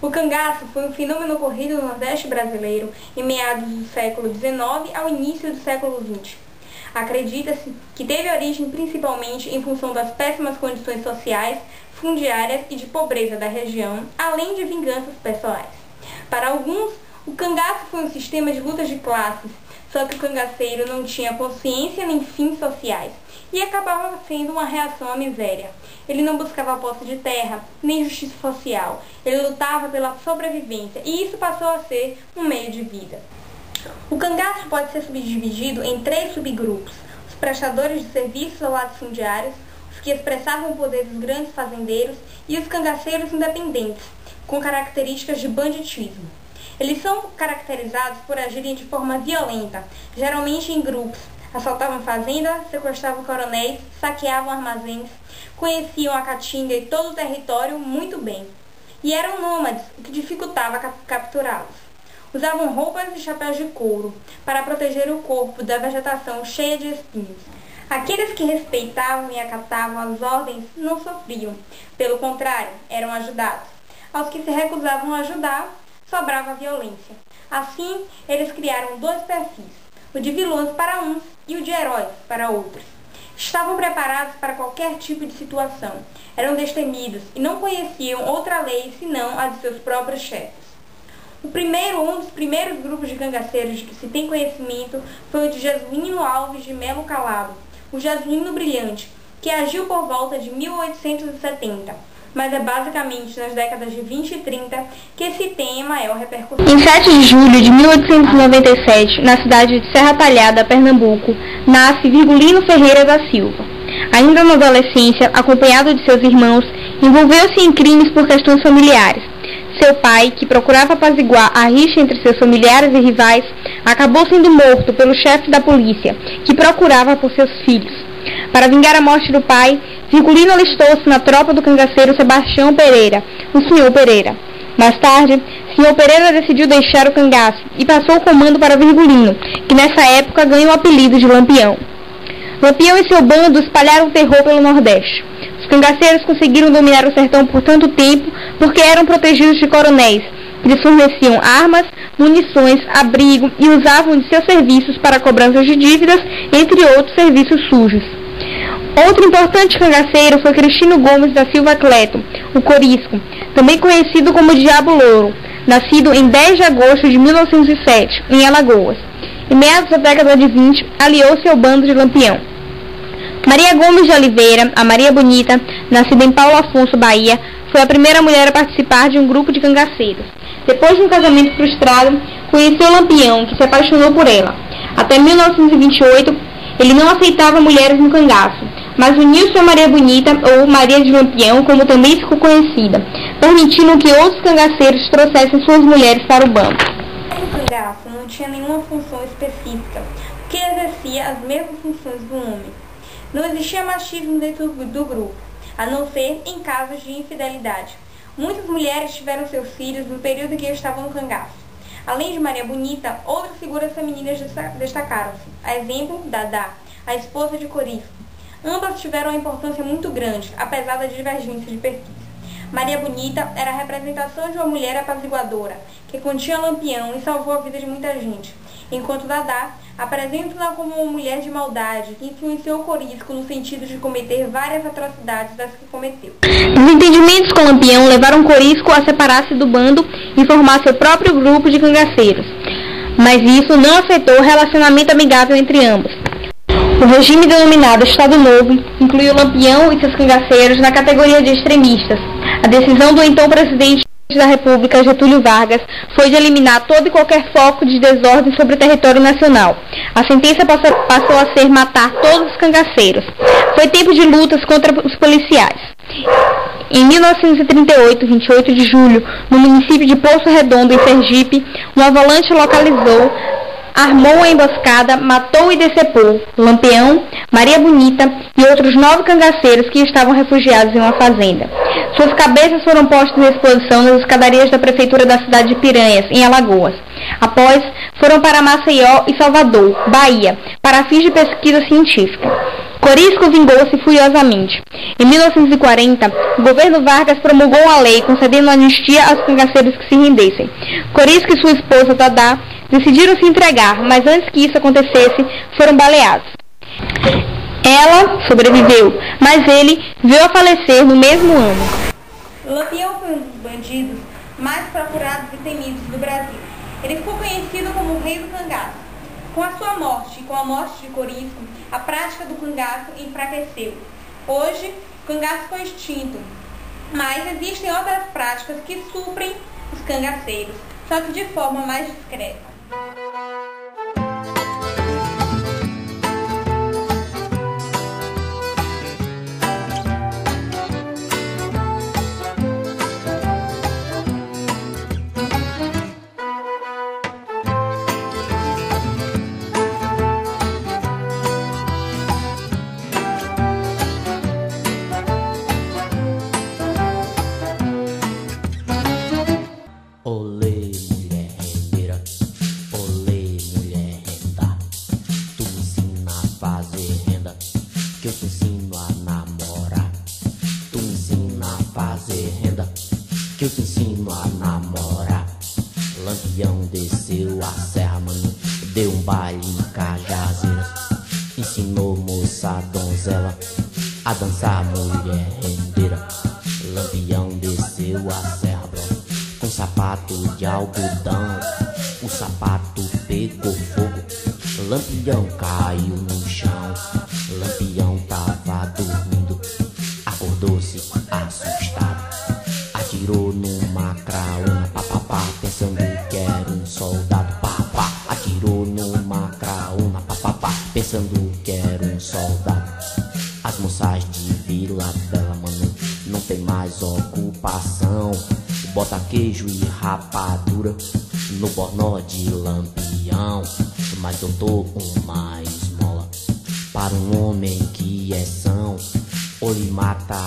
O cangaço foi um fenômeno ocorrido no Nordeste brasileiro em meados do século XIX ao início do século XX. Acredita-se que teve origem principalmente em função das péssimas condições sociais, fundiárias e de pobreza da região, além de vinganças pessoais. Para alguns, o cangaço foi um sistema de lutas de classes, só que o cangaceiro não tinha consciência nem fins sociais e acabava sendo uma reação à miséria. Ele não buscava a posse de terra, nem justiça social. Ele lutava pela sobrevivência e isso passou a ser um meio de vida. O cangaço pode ser subdividido em 3 subgrupos: os prestadores de serviços ao latifundiários, os que expressavam o poder dos grandes fazendeiros e os cangaceiros independentes, com características de banditismo. Eles são caracterizados por agirem de forma violenta, geralmente em grupos. Assaltavam fazendas, sequestravam coronéis, saqueavam armazéns, conheciam a caatinga e todo o território muito bem. E eram nômades, o que dificultava capturá-los. Usavam roupas e chapéus de couro para proteger o corpo da vegetação cheia de espinhos. Aqueles que respeitavam e acatavam as ordens não sofriam, pelo contrário, eram ajudados. Aos que se recusavam a ajudar, sobrava a violência. Assim, eles criaram 2 perfis, o de vilões para uns e o de heróis para outros. Estavam preparados para qualquer tipo de situação, eram destemidos e não conheciam outra lei senão a de seus próprios chefes. Um dos primeiros grupos de cangaceiros de que se tem conhecimento foi o de Jesuíno Alves de Melo Calado, o Jesuíno Brilhante, que agiu por volta de 1870. Mas é basicamente nas décadas de 20 e 30 que se tem a maior repercussão. Em 7 de julho de 1897, na cidade de Serra Talhada, Pernambuco, nasce Virgulino Ferreira da Silva. Ainda na adolescência, acompanhado de seus irmãos, envolveu-se em crimes por questões familiares. Seu pai, que procurava apaziguar a rixa entre seus familiares e rivais, acabou sendo morto pelo chefe da polícia, que procurava por seus filhos. Para vingar a morte do pai, Virgulino alistou-se na tropa do cangaceiro Sebastião Pereira, o Sr. Pereira. Mais tarde, Sr. Pereira decidiu deixar o cangaço e passou o comando para Virgulino, que nessa época ganhou o apelido de Lampião. Lampião e seu bando espalharam o terror pelo Nordeste. Os cangaceiros conseguiram dominar o sertão por tanto tempo porque eram protegidos de coronéis, que lhes forneciam armas, munições, abrigo e usavam de seus serviços para cobranças de dívidas, entre outros serviços sujos. Outro importante cangaceiro foi Cristino Gomes da Silva Cleto, o Corisco, também conhecido como Diabo Louro, nascido em 10 de agosto de 1907, em Alagoas. Em meados da década de 20, aliou-se ao bando de Lampião. Maria Gomes de Oliveira, a Maria Bonita, nascida em Paulo Afonso, Bahia, foi a primeira mulher a participar de um grupo de cangaceiros. Depois de um casamento frustrado, conheceu Lampião, que se apaixonou por ela. Até 1928, ele não aceitava mulheres no cangaço, mas uniu-se a Maria Bonita, ou Maria de Lampião, como também ficou conhecida, permitindo que outros cangaceiros trouxessem suas mulheres para o bando. O cangaço não tinha nenhuma função específica, porque exercia as mesmas funções do homem. Não existia machismo dentro do grupo, a não ser em casos de infidelidade. Muitas mulheres tiveram seus filhos no período em que estavam no cangaço. Além de Maria Bonita, outras figuras femininas destacaram-se. A exemplo, Dadá, a esposa de Corisco. Ambas tiveram uma importância muito grande, apesar da divergência de perfis. Maria Bonita era a representação de uma mulher apaziguadora, que continha Lampião e salvou a vida de muita gente, enquanto Dadá apresenta-la como uma mulher de maldade que influenciou Corisco no sentido de cometer várias atrocidades das que cometeu. Os entendimentos com Lampião levaram Corisco a separar-se do bando e formar seu próprio grupo de cangaceiros, mas isso não afetou o relacionamento amigável entre ambos. O regime denominado Estado Novo incluiu Lampião e seus cangaceiros na categoria de extremistas. A decisão do então presidente da República, Getúlio Vargas, foi de eliminar todo e qualquer foco de desordem sobre o território nacional. A sentença passou a ser matar todos os cangaceiros. Foi tempo de lutas contra os policiais. Em 1938, 28 de julho, no município de Poço Redondo, em Sergipe, um avalanche localizou, armou a emboscada, matou e decepou Lampião, Maria Bonita e outros 9 cangaceiros que estavam refugiados em uma fazenda. Suas cabeças foram postas em exposição nas escadarias da prefeitura da cidade de Piranhas, em Alagoas. Após, foram para Maceió e Salvador, Bahia, para fins de pesquisa científica. Corisco vingou-se furiosamente. Em 1940, o governo Vargas promulgou uma lei concedendo anistia aos cangaceiros que se rendessem. Corisco e sua esposa, Dadá, decidiram se entregar, mas antes que isso acontecesse, foram baleados. Ela sobreviveu, mas ele veio a falecer no mesmo ano. Lampião foi um dos bandidos mais procurados e temidos do Brasil. Ele ficou conhecido como o rei do cangaço. Com a sua morte e com a morte de Corisco, a prática do cangaço enfraqueceu. Hoje, o cangaço foi extinto, mas existem outras práticas que suprem os cangaceiros, só que de forma mais discreta. Olê, mulher rendeira, olê, mulher renda. Tu me ensina a fazer renda, que eu te ensino a namorar. Tu me ensina a fazer renda, que eu te ensino a namorar. Lampião desceu a serra, mano, deu um baile em Cajazeiras. Ensinou moça donzela a dançar, mulher rendeira. Lampião desceu a serra, bro, com sapato de algodão. O sapato pegou fogo, Lampião caiu no chão. Lampião tava dormindo, acordou-se assustado. Atirou numa craúna, papapá, pensando que era um soldado. Papá, atirou numa craúna, papapá, pensando que era um soldado. As moças de Vila Bela, mano, não tem mais ocupação. Bota queijo e rapadura no bornó de Lampião. Mas eu dou uma esmola para um homem que é são, ou lhe mata